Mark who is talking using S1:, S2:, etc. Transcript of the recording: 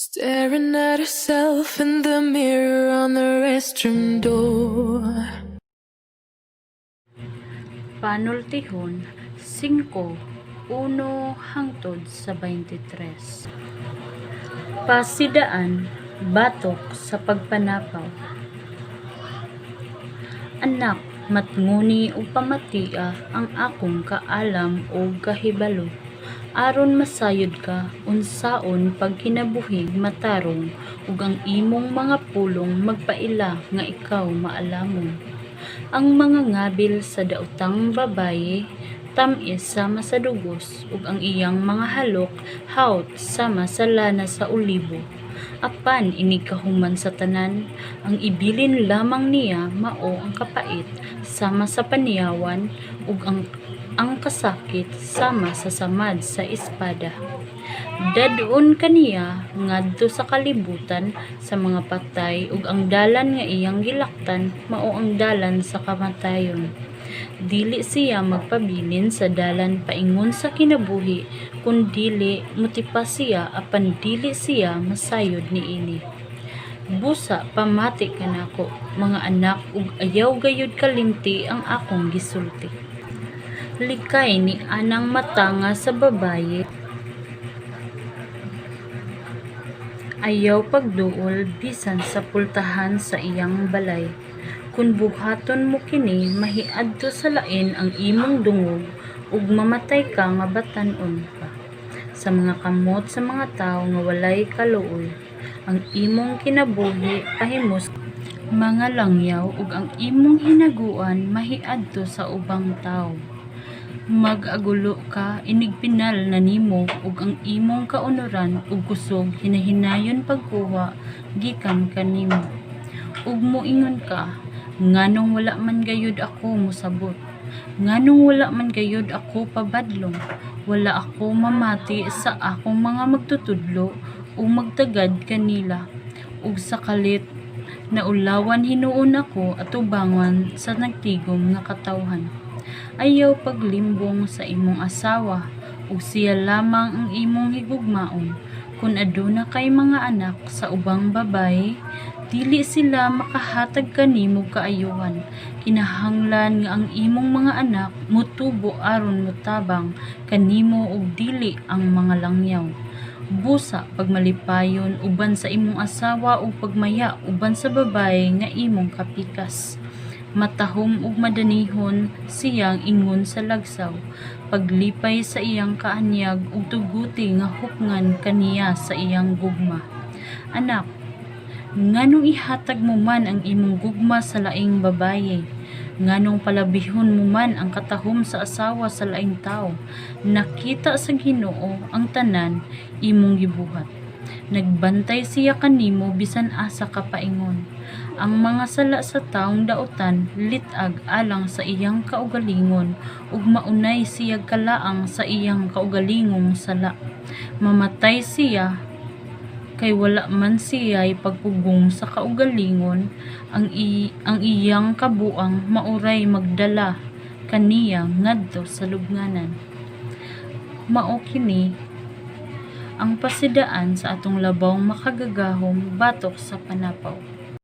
S1: Staring at herself in the mirror on the restroom door.
S2: Panultihon 5:1 hangtod sa 23. Pasidaan batok sa pagpanapaw. Anak, matnguni ug pamatia ang akong kaalam o kahibalo. Aron masayod ka unsaon pagkinabuhi matarong ug ang imong mga pulong magpaila nga ikaw maalamon. Ang mga ngabil sa daotang babaye tamis sama sa dugos ug ang iyang mga halok hawt sama sa lana sa olibo. Apan inig kahuman sa tanan, ang ibilin lamang niya mao ang kapait sama sa paniyawan ug ang kasakit sama sa samad sa espada. Dadon kaniya ngadto sa kalibutan sa mga patay ug ang dalan nga iyang gilaktan mao ang dalan sa kamatayon. Dili siya magpabilin sa dalan paingon sa kinabuhi kun dili motipa siya apan dili siya masayod niini. Busa pamati kanako mga anak ug ayaw gayud kalimti ang akong gisulti. Likay ni anang matanga sa babaye. Ayaw pagduol bisan sa pultahan sa iyang balay. Kung buhaton mo kini, mahiadto sa lain ang imong dungog ug mamatay ka nga batan-on pa. Sa mga kamot sa mga tawo nga walay kaluoy, ang imong kinabuhi pahimos mga langyaw ug ang imong hinaguan mahiadto sa ubang tawo. Mag-agulo ka inig pinal na nimo ug ang imong kaunoran ug kusog hinahinayon pagkuha gikan kanimo. Ug moingon ka, nganong wala man gayud ako mosabot, nganong wala man gayud ako pabadlong, wala ako mamati sa akong mga magtutudlo ug magtagad kanila, ug sa kalit na ulawan hinuon ako atubangan sa nagtigom nga katawhan. Ayaw paglimbong sa imong asawa ug siya lamang ang imong higugmaon. Kung aduna kay mga anak sa ubang babaye, dili sila makahatag kanimo kaayuhan. Kinahanglan nga ang imong mga anak mutubo aron mutabang kanimo ug dili ang mga langyaw. Busa pagmalipayon uban sa imong asawa ug pagmaya uban sa babaye nga imong kapikas. Matahom ug madanihon siyang ingon sa lagsaw, paglipay sa iyang kaanyag ug tuguti nga hukngan kaniya sa iyang gugma. Anak, nganong ihatag mo man ang imong gugma sa laing babaye? Nganong palabihon mo man ang katahom sa asawa sa laing tawo? Nakita sa Ginoo ang tanan imong gibuhat. Nagbantay siya kanimo bisan asa ka paingon. Ang mga sala sa taong daotan litag alang sa iyang kaugalingon ug maunay siya kalaang sa iyang kaugalingong sala. Mamatay siya kay wala man siya'y pagpugong sa kaugalingon ang iyang kabuang mauray magdala kaniya ngadto sa lubnganan. Mao kini ang pasidaan sa atong labawng makagagahom batok sa panapaw.